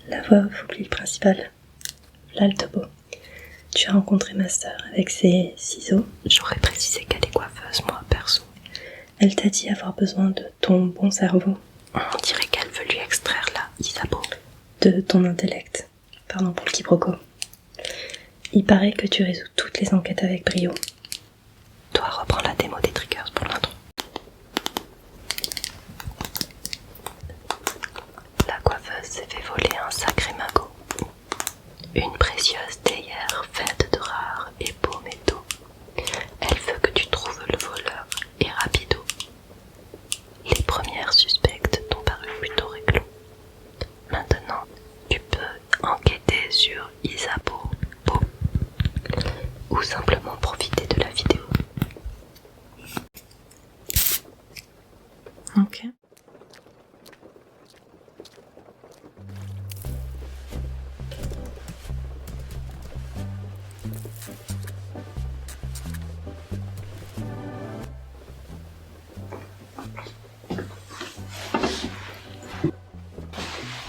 La voix au fil principal. Là le topo. Tu as rencontré ma sœur avec ses ciseaux. J'aurais précisé qu'elle est coiffeuse, moi, perso. Elle t'a dit avoir besoin de ton bon cerveau. On dirait qu'elle veut lui extraire la Isabeau. De ton intellect. Pardon pour le quiproquo. Il paraît que tu résous toutes les enquêtes avec brio. Toi, reprends la démo des triggers pour l'intro. La coiffeuse s'est fait voler un sacré magot. Une précieuse théière faite de rares et beaux métaux. Elle veut que tu trouves le voleur et rapido. Les premières suspectes t'ont paru plutôt réglo. Maintenant, tu peux enquêter sur Isabeau ou simplement profiter de la vidéo. Ok.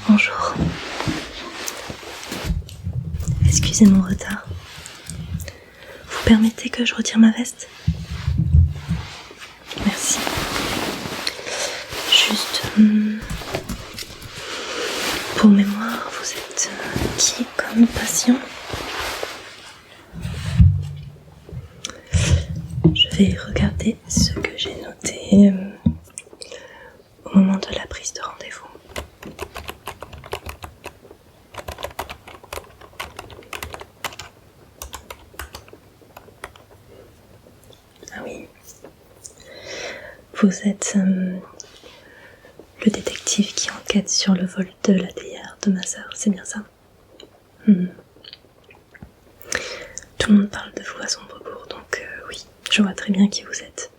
Bonjour. Excusez mon retard. Vous permettez que je retire ma veste ? Merci. Juste... pour mémoire, vous êtes qui comme patient ? Je vais regarder ce que j'ai noté au moment de la prise de rendez-vous. Ah oui. Vous êtes le détective qui enquête sur le vol de la théière de ma sœur, c'est bien ça ? Tout le monde parle de vous à Sombrebourg, donc oui, je vois très bien qui vous êtes.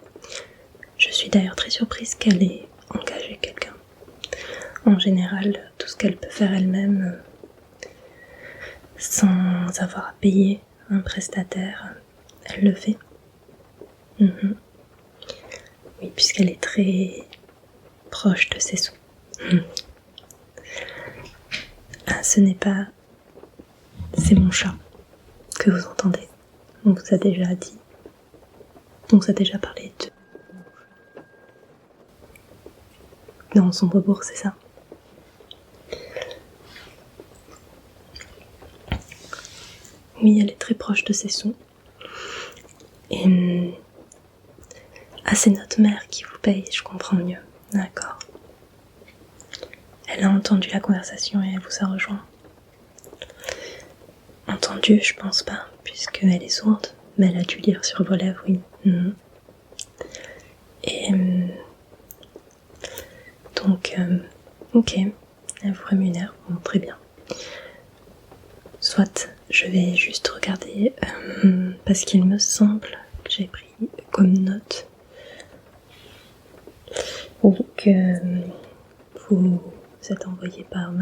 Je suis d'ailleurs très surprise qu'elle ait engagé quelqu'un. En général, tout ce qu'elle peut faire elle-même, sans avoir à payer un prestataire, elle le fait. Oui, puisqu'elle est très proche de ses sous. Ah, ce n'est pas... C'est mon chat que vous entendez. On vous a déjà dit. On vous a déjà parlé de... Non, Sombrebourg, c'est ça. Oui, elle est très proche de ses sous. Et... Ah, c'est notre mère qui vous paye, je comprends mieux. D'accord. Elle a entendu la conversation et elle vous a rejoint. Entendu, je pense pas, puisqu'elle est sourde, mais elle a dû lire sur vos lèvres, oui. Et... donc, ok, elle vous rémunère, bon, très bien. Soit, je vais juste regarder, parce qu'il me semble que j'ai pris comme note que vous êtes envoyé par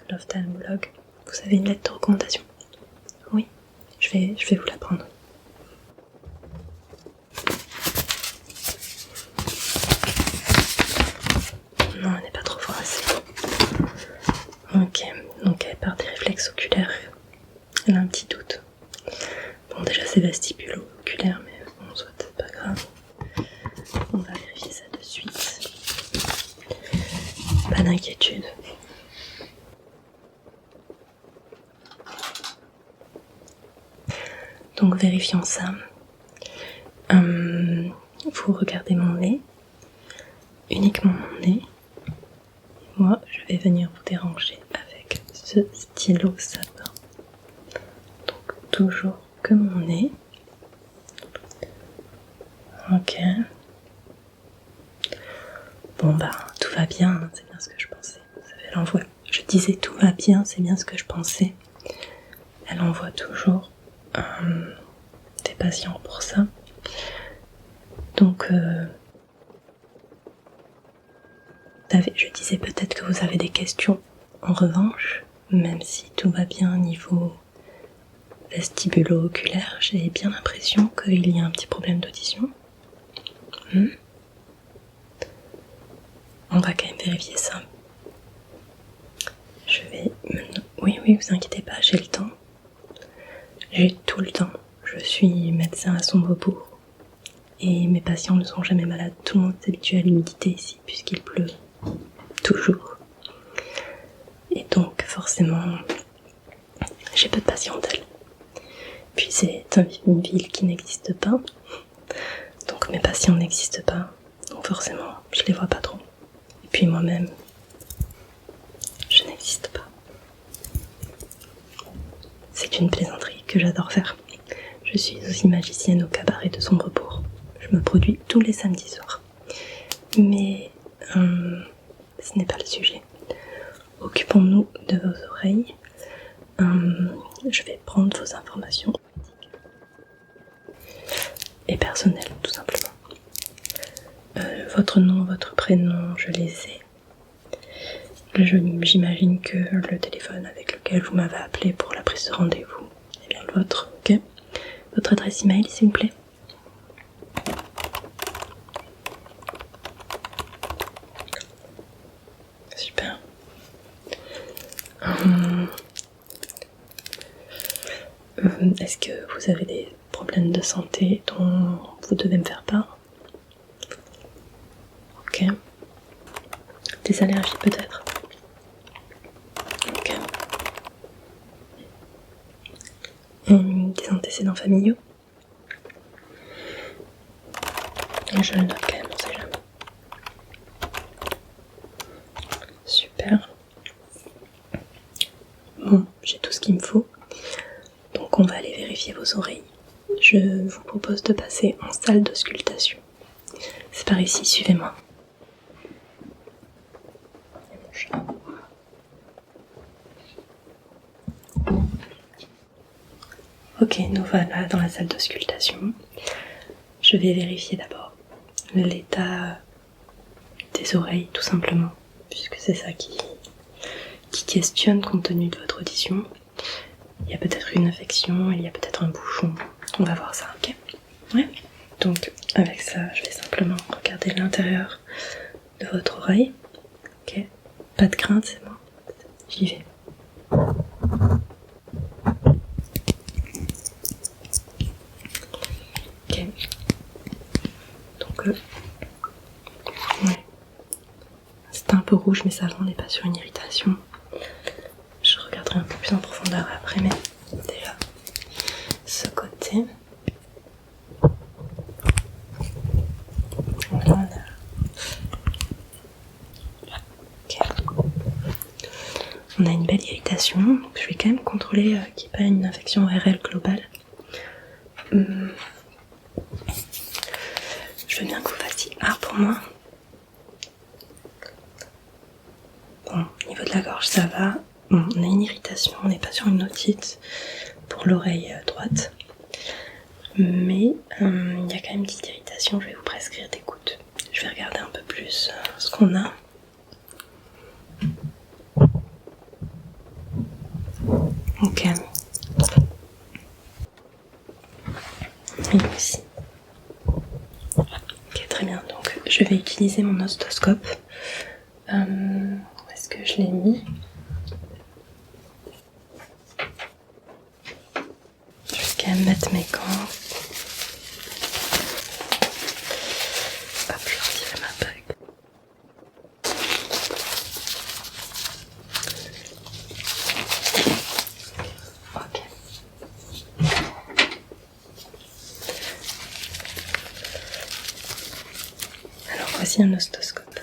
l'ophtalmologue. Vous avez une lettre de recommandation ? Oui, je vais vous la prendre. Non, elle n'est pas trop froissée. Ok, donc elle part des réflexes oculaires. Elle a un petit doute. Bon, déjà c'est vestibulo-oculaire, mais bon, soit, pas grave. On va vérifier ça de suite. Pas d'inquiétude. Donc vérifions ça. Vous regardez mon nez. Uniquement mon nez. Moi, je vais venir vous déranger avec ce stylo sapin. Donc toujours que mon nez. Ok. Bon bah, tout va bien, c'est bien ce que je pensais. Elle envoie. Je disais tout va bien, c'est bien ce que je pensais. Elle envoie toujours des patients pour ça. Donc, je disais peut-être que vous avez des questions. En revanche, même si tout va bien au niveau vestibulo-oculaire, j'ai bien l'impression qu'il y a un petit problème d'audition. On va quand même vérifier ça. je vais... Oui, vous inquiétez pas, j'ai le temps. J'ai tout le temps. Je suis médecin à Sombrebourg. Et mes patients ne sont jamais malades. Tout le monde est habitué à l'humidité ici, puisqu'il pleut toujours. Et donc, forcément, j'ai peu de patientèle. Puis c'est une ville qui n'existe pas. Donc mes patients n'existent pas. Donc forcément, je les vois pas trop. Et puis moi-même, je n'existe pas. C'est une plaisanterie que j'adore faire. Je suis aussi magicienne au cabaret de Sombrebourg. Je me produis tous les samedis soirs. Mais ce n'est pas le sujet. Occupons-nous de vos oreilles. Je vais prendre vos informations et personnelles, tout simplement. Votre nom, votre prénom, je les ai. J'imagine que le téléphone avec lequel vous m'avez appelé pour la prise de rendez-vous est bien le vôtre, ok? Votre adresse email, s'il vous plaît. Super. Est-ce que vous avez des problèmes de santé dont vous devez me faire part? Ok. Des allergies peut-être? Ok. Des antécédents familiaux? Je le note quand même, on sait jamais. Super. Bon, j'ai tout ce qu'il me faut. Donc on va aller vérifier vos oreilles. Je vous propose de passer en salle d'auscultation. C'est par ici, suivez-moi. Ok, nous voilà dans la salle d'auscultation. Je vais vérifier d'abord l'état des oreilles, tout simplement, puisque c'est ça qui questionne compte tenu de votre audition. Il y a peut-être une infection, il y a peut-être un bouchon. On va voir ça, ok? Ouais. Donc, avec ça, je vais simplement regarder l'intérieur de votre oreille. Ok? Pas de crainte, c'est bon. J'y vais. Ok. Donc, ouais. C'est un peu rouge, mais ça va, on n'est pas sur une irritation. Je regarderai un peu plus en profondeur après, mais déjà, ce côté. Voilà. Ok. On a une belle irritation, donc je vais quand même contrôler qu'il n'y ait pas une infection ORL globale. Je veux bien que vous fassiez A pour moi. Bon, au niveau de la gorge, ça va. Bon, on a une irritation, on n'est pas sur une otite pour l'oreille droite. Mais il y a quand même une petite irritation, je vais vous prescrire des gouttes. Je vais regarder un peu plus ce qu'on a. Ok. Et ici. Ok, très bien. Donc, je vais utiliser mon ostoscope. Où est-ce que je l'ai mis? Je vais quand même mettre mes gants. Hop, je vais retirer ma bague. Ok. Alors voici un ostoscope.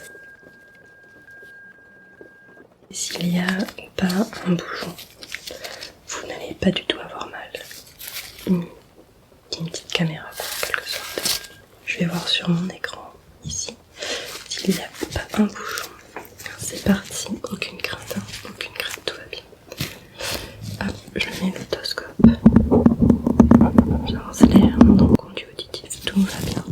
S'il y a ou pas un bouchon, vous n'allez pas du tout avoir mal. Une petite caméra en quelque sorte. Je vais voir sur mon écran ici s'il n'y a pas un bouchon. C'est parti, aucune crainte, aucune crainte, tout va bien. Hop, je mets l'otoscope. J'avance l'air, mon conduit auditif, tout va bien.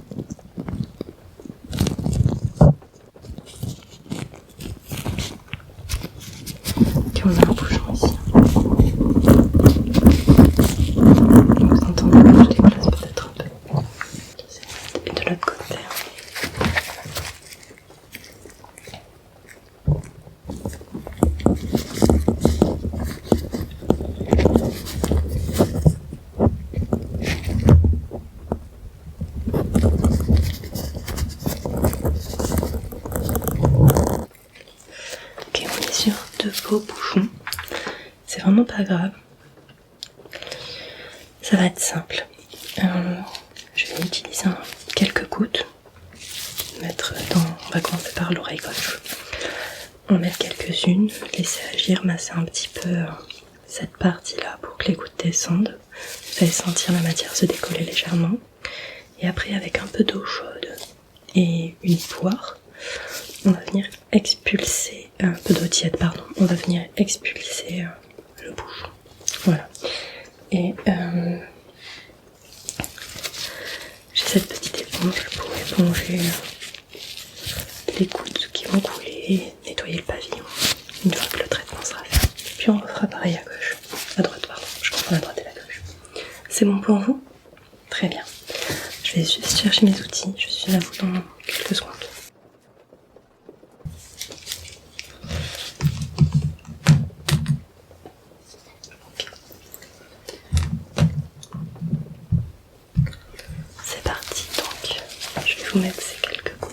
Ok, on a un bouchon ici. Vous entendez que je déplace peut-être un peu. Et de l'autre côté. tomber sur de beaux bouchons. C'est vraiment pas grave. Ça va être simple. Je vais utiliser quelques gouttes. On va commencer par l'oreille gauche. On va mettre quelques-unes, laisser agir, masser un petit peu cette partie-là pour que les gouttes descendent. Vous allez sentir la matière se décoller légèrement. Et après, avec un peu d'eau chaude et une poire, on va venir expulser, un peu d'eau tiède, pardon, on va venir expulser le bouchon. Voilà. Et j'ai cette petite éponge pour éponger les gouttes qui vont couler et nettoyer le pavillon une fois que le traitement sera fait. Puis on refera pareil à gauche, à droite, pardon, je confonds la droite et la gauche. C'est bon pour vous? Très bien. Je vais juste chercher mes outils, je suis à vous dans quelques secondes. C'est parti, donc je vais vous mettre ces quelques gouttes.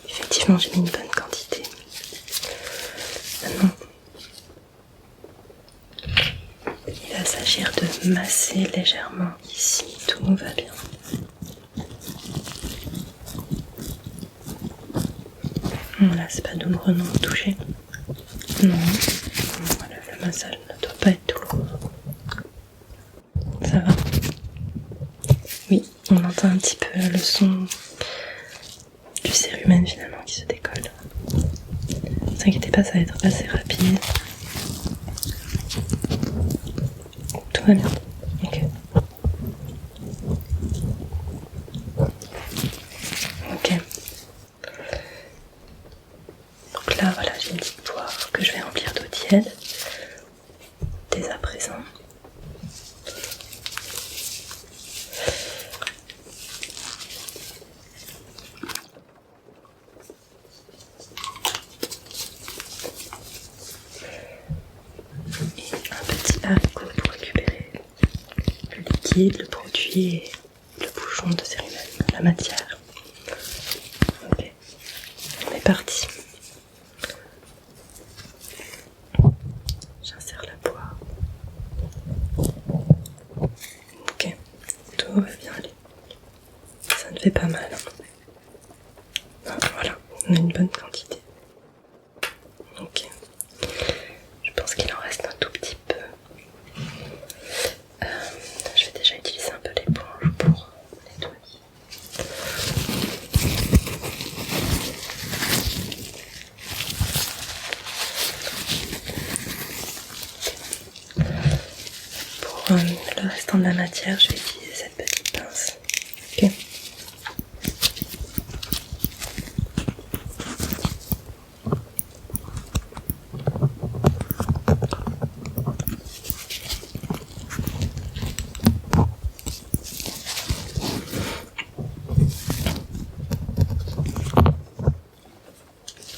Effectivement, j'ai mis une bonne quantité. Maintenant, il va s'agir de masser légèrement ici, tout va bien. Voilà, c'est pas douloureux non de toucher. Non, voilà, le massage ne doit pas être douloureux. Ça va? Oui, on entend un petit peu le son du cérumen finalement qui se décolle. Ne vous inquiétez pas, ça va être assez rapide. Tout va bien. Ok. Ok. Donc là, voilà, j'ai une petite poire que je vais remplir d'eau tiède dès à présent. Et un petit haricot pour récupérer le liquide, le produit et le bouchon de cérumen, la matière. Ok, on est parti. J'insère la poire. Ok, tout va bien aller. Ça ne fait pas mal. Voilà, on a une bonne quantité. Ok. Je pense qu'il en reste un tout petit peu. Je vais déjà utiliser un peu l'éponge pour nettoyer. Pour le restant de la matière, je vais utiliser cette petite pince. Ok.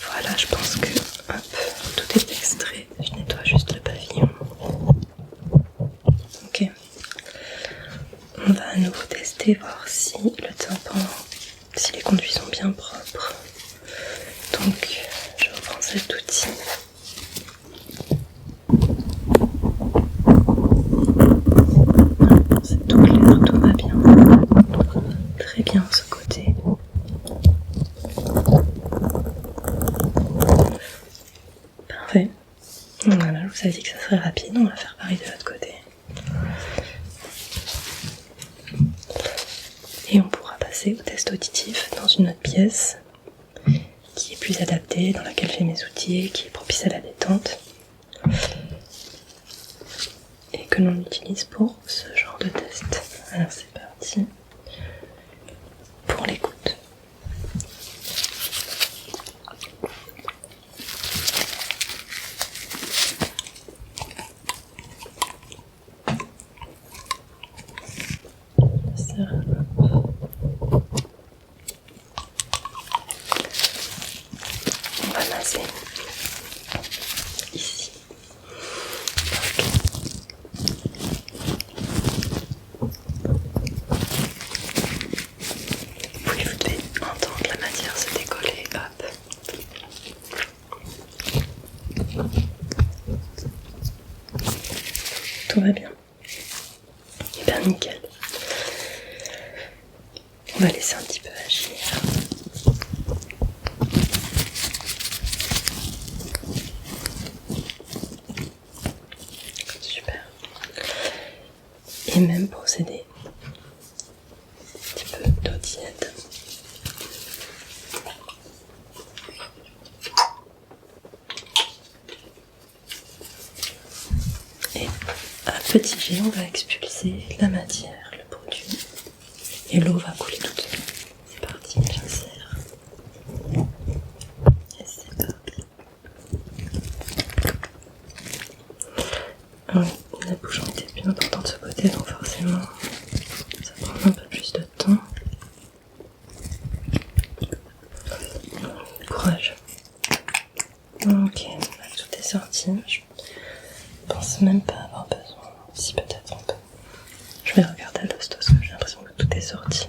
Voilà, je pense que hop, tout est extrait. Je nettoie juste le pavillon. Ok. On va à nouveau tester, voir si le tympan, si les conduits sont bien propres. Donc, je reprends cet outil. C'est tout clair, tout va bien. Très bien ce côté. Parfait. Voilà, je vous avais dit que ça serait rapide, on va faire pareil de l'autre côté. Et on pourra passer au test auditif dans une autre pièce qui est plus adaptée, dans laquelle j'ai mes outils et qui est propice à la détente. Et que l'on utilise pour ce genre de test. Alors c'est parti pour l'écoute. super nickel. On va laisser un petit peu agir. Super. Et même procéder un petit peu d'eau tiède. Et à petit jet, on va expulser la matière, le produit, et l'eau va couler toute seule. C'est parti, j'insère. Et c'est parti. Oui, la bouchon était plus importante de ce côté, donc forcément, ça prend un peu plus de temps. Courage. Ok, tout est sorti. Je pense même pas avoir besoin. Si, peut-être un peu. Je vais regarder à l'ostoscope, j'ai l'impression que tout est sorti.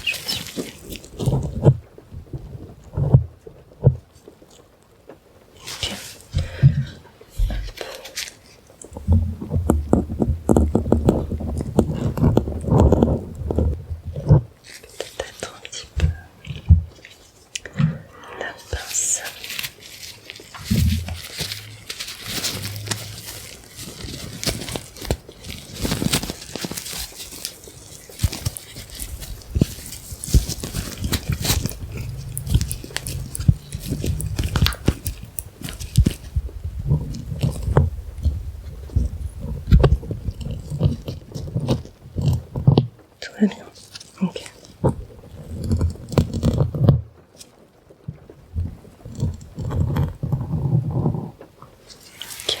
Je vais essuyer. Ok. Peut-être un petit peu la pince. Tout va bien. Ok. Ok.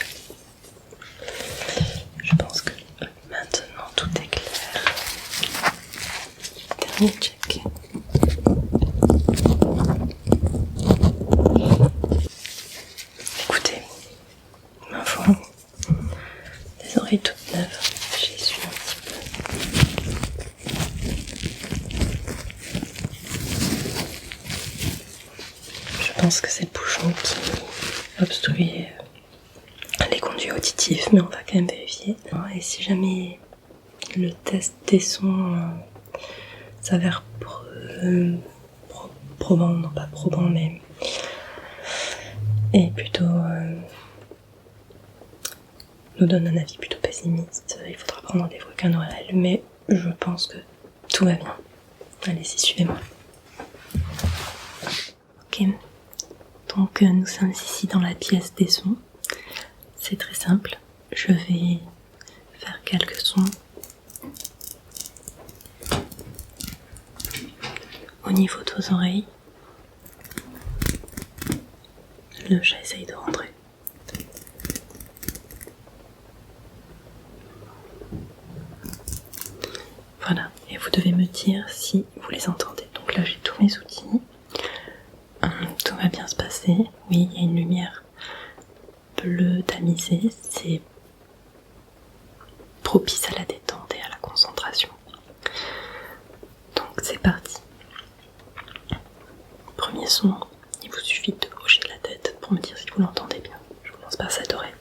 Je pense que maintenant tout est clair. Dernier check. Écoutez, ma foi, des oreilles toutes neuves. J'y suis un petit peu. Je pense que c'est le bouchon qui obstruait les conduits auditifs, mais on va quand même vérifier. Et si jamais le test des sons s'avère probant, non pas probant, mais est plutôt nous donne un avis plutôt pessimiste, il faudra prendre rendez-vous avec un oral, mais je pense que tout va bien. Allez-y, suivez-moi. Ok, donc nous sommes ici dans la pièce des sons. C'est très simple, je vais faire quelques sons au niveau de vos oreilles. Le chat essaye de rentrer. Voilà, et vous devez me dire si vous les entendez. Donc là j'ai tous mes outils. Tout va bien se passer. Oui, il y a une lumière bleue tamisée, c'est propice à la détente et à la concentration. Donc c'est parti. Premier son, il vous suffit de hocher la tête pour me dire si vous l'entendez bien. Je commence par cette oreille.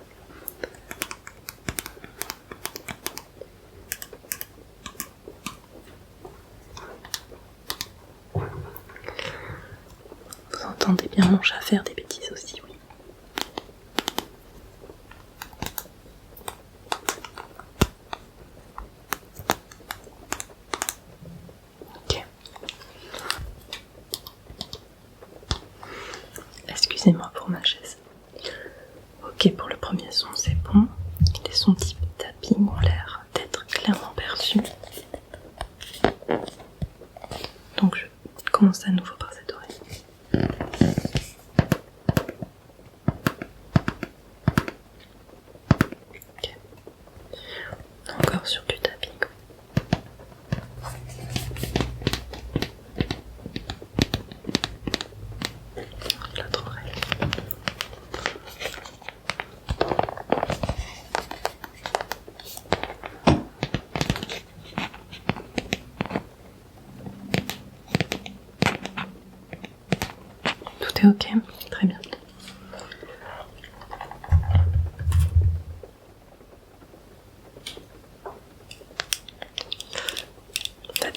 Vous entendez bien mon chat faire des bêtises aussi, oui. Ok. Excusez-moi pour ma chaise. Ok, pour le premier son, c'est bon. Les sons type tapping ont l'air d'être clairement perçus. Donc je commence à nouveau par cette oreille. Ok. Encore sur du tapping. L'autre oreille. Tout est ok, très bien.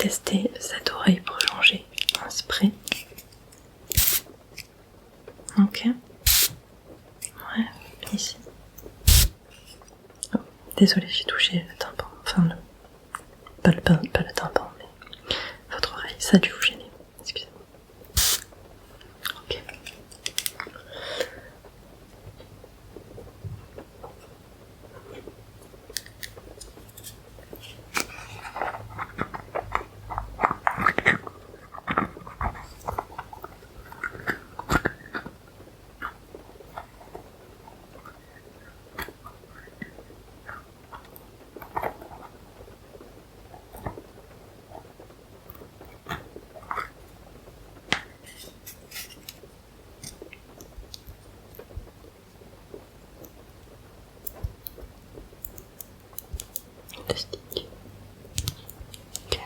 tester cette oreille prolongée, un spray. Ok. Ouais, ici. Oh, désolée, j'ai touché le tympan. Enfin, pas le tympan, mais votre oreille. Ça a dû vous gêner. Excusez-moi. Ok. Le stick. Ok.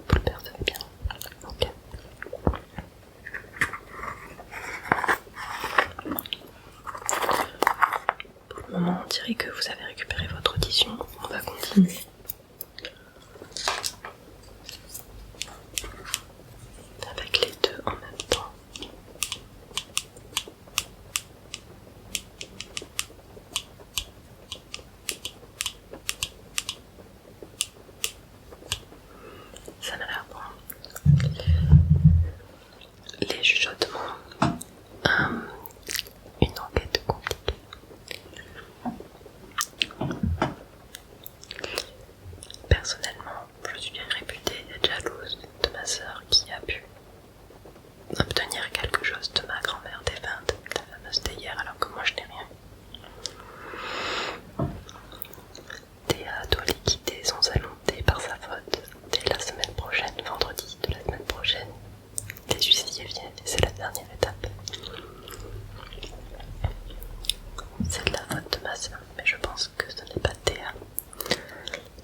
Vous le percevez bien. Ok. Pour le moment, on dirait que vous avez récupéré votre audition. On va continuer. Avec les deux en même temps. Ça m'a l'air bon. Les chuchotements. Une enquête compliquée. Personnellement, je suis réputée être jalouse de ma sœur qui a pu obtenir quelque chose de ma grand-mère défunte, la fameuse théière, alors que moi je n'ai rien. Théa doit liquider son salon de thé par sa faute. Dès la semaine prochaine, vendredi de la semaine prochaine, les huissiers viennent et c'est la dernière étape. C'est de la faute de ma sœur, mais je pense que ce n'est pas Théa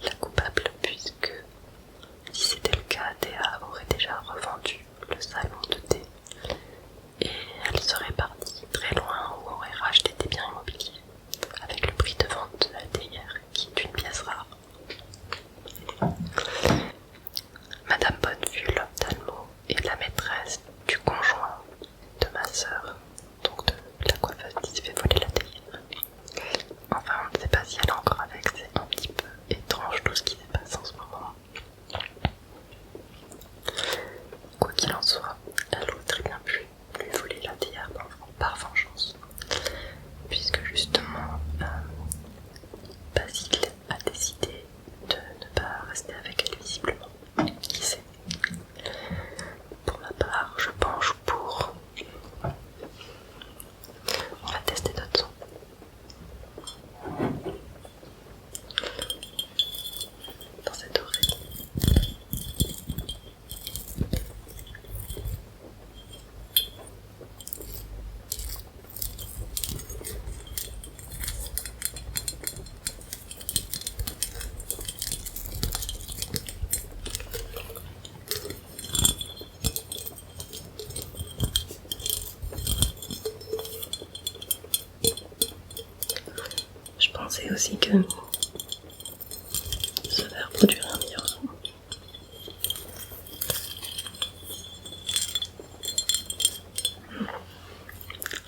la coupable, puisque si c'était le cas, Théa aurait déjà revendu le salon de thé et elle serait partie très loin ou aurait racheté des biens immobiliers avec le prix de vente de la théière qui est une pièce rare. Madame Bonnevue, l'ophtalmo, est la maîtresse du conjoint de ma sœur, donc de la coiffeuse qui s'est fait voler la théière. Enfin, on ne sait pas si elle est encore avec, c'est un petit peu étrange tout ce qui se passe en ce moment. Quoi qu'il en soit, elle aurait très bien pu lui voler la théière par vengeance, puisque justement Basile a décidé de ne pas rester avec elle visiblement. Qui sait? Pour ma part, je penche pour... On va tester d'autres sons. Dans cette oreille. Je pensais aussi que ce verre produirait un meilleur son.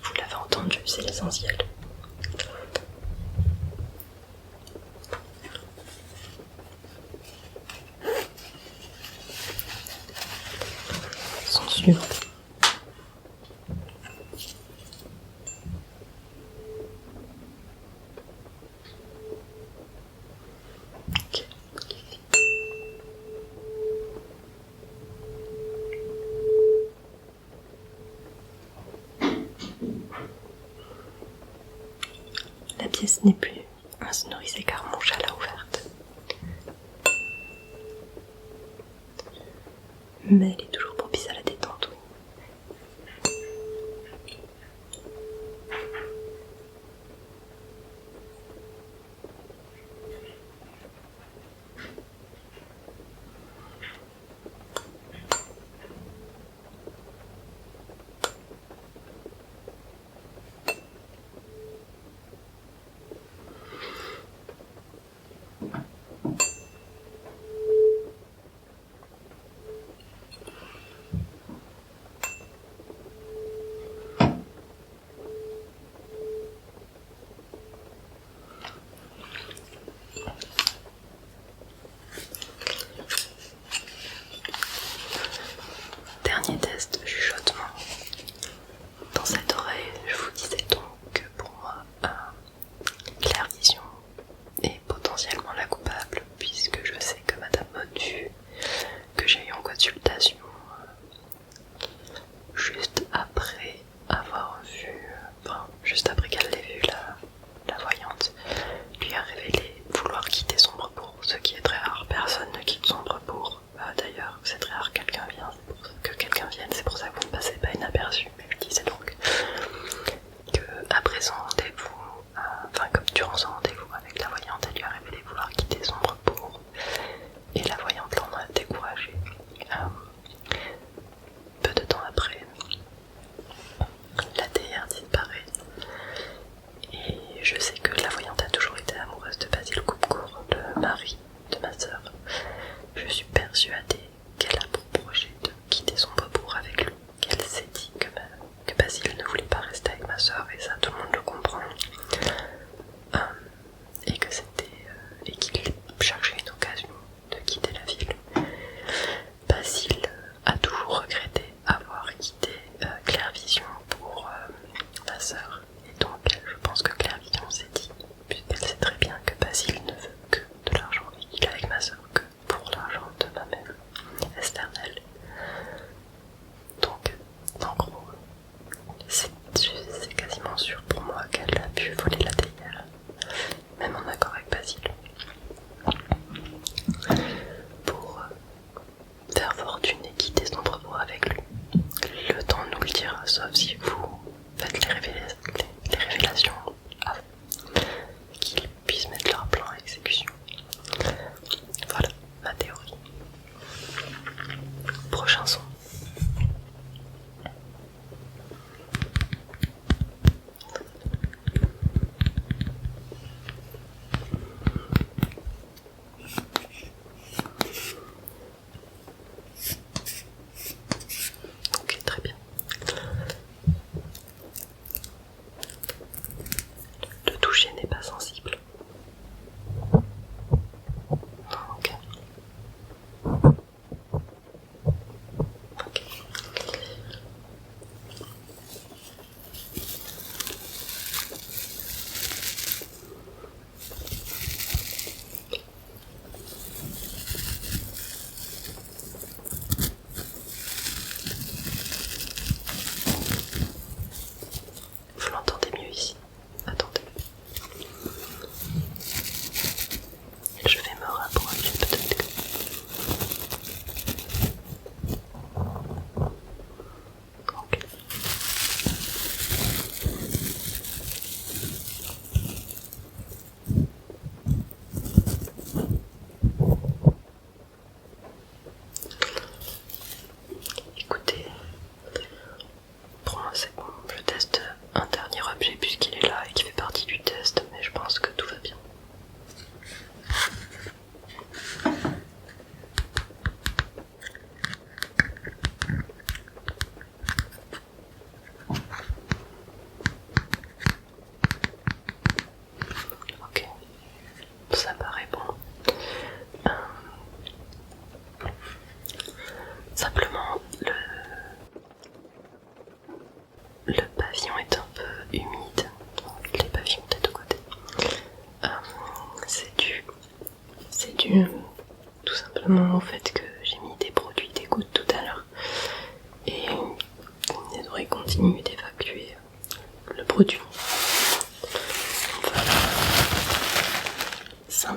Vous l'avez entendu, c'est l'essentiel. Son suivant. Ok. La pièce n'est plus insonorisée car mon chat l'a ouverte. Mais elle est toujours propice à la détente, oui.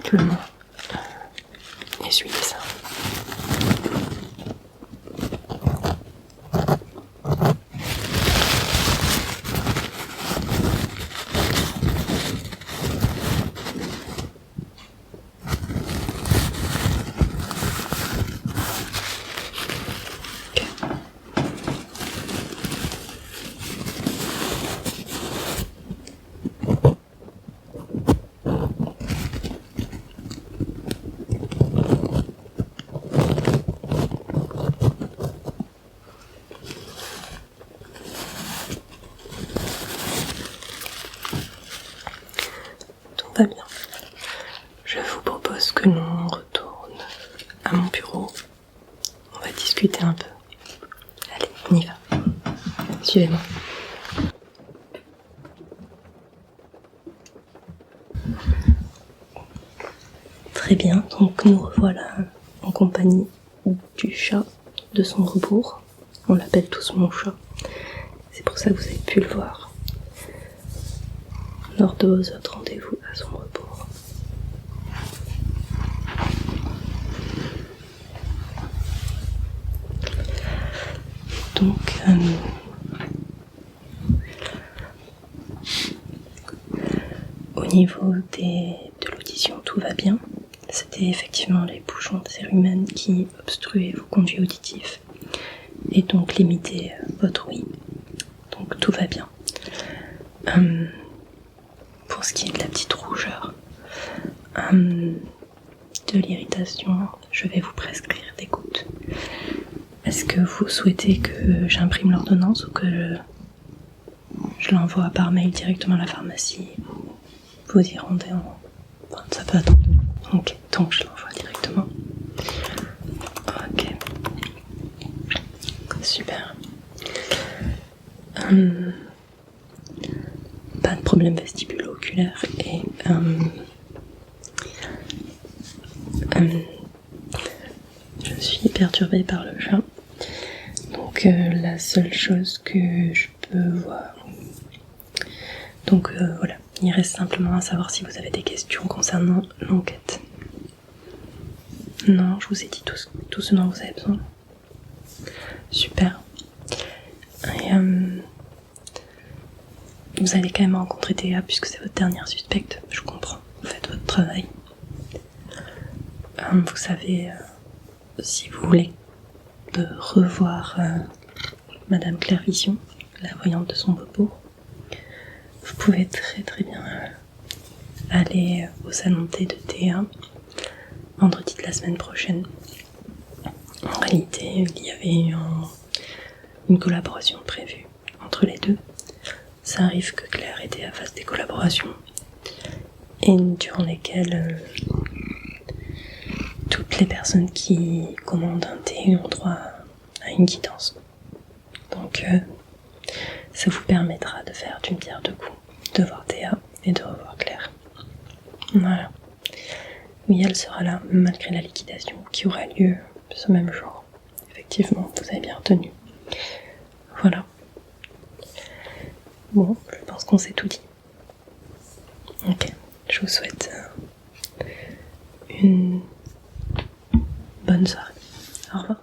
simplement essuyer ça. Va bien. Je vous propose que l'on retourne à mon bureau. On va discuter un peu. Allez, on y va. Suivez-moi. Très bien, donc nous revoilà en compagnie du chat de son rebours. On l'appelle tous mon chat. C'est pour ça que vous avez pu le voir lors de vos autres rendez-vous à son rebours. Donc, au niveau de l'audition, tout va bien. C'était effectivement les bouchons de cérumen qui obstruaient vos conduits auditifs et donc limitaient votre ouïe. Donc tout va bien. Pour ce qui est de la petite rougeur, de l'irritation, je vais vous prescrire des gouttes. Est-ce que vous souhaitez que j'imprime l'ordonnance ou que je l'envoie par mail directement à la pharmacie? Vous y rendez en... Enfin, ça peut attendre. Ok, donc je l'envoie directement. Ok. Super. Pas de problème vestibulo-oculaire et je suis perturbée par le chat. Donc la seule chose que je peux voir... Donc voilà, il reste simplement à savoir si vous avez des questions concernant l'enquête. Non, je vous ai dit tout ce dont vous avez besoin. Super. Et vous allez quand même rencontrer Théa puisque c'est votre dernière suspecte. Je comprends, vous faites votre travail. Vous savez, si vous voulez, de revoir Madame Claire Vision, la voyante de son rebours, vous pouvez très très bien aller au salon de thé de Théa vendredi de la semaine prochaine. En réalité, il y avait une collaboration prévue entre les deux. Ça arrive que Claire et Théa fassent des collaborations et durant lesquelles toutes les personnes qui commandent un thé ont droit à une quittance. Donc ça vous permettra de faire d'une pierre deux coups, de voir Théa et de revoir Claire. Voilà. Oui, elle sera là malgré la liquidation qui aura lieu ce même jour. Effectivement, vous avez bien retenu. Voilà. Bon, je pense qu'on s'est tout dit. Ok, je vous souhaite une bonne soirée. Au revoir.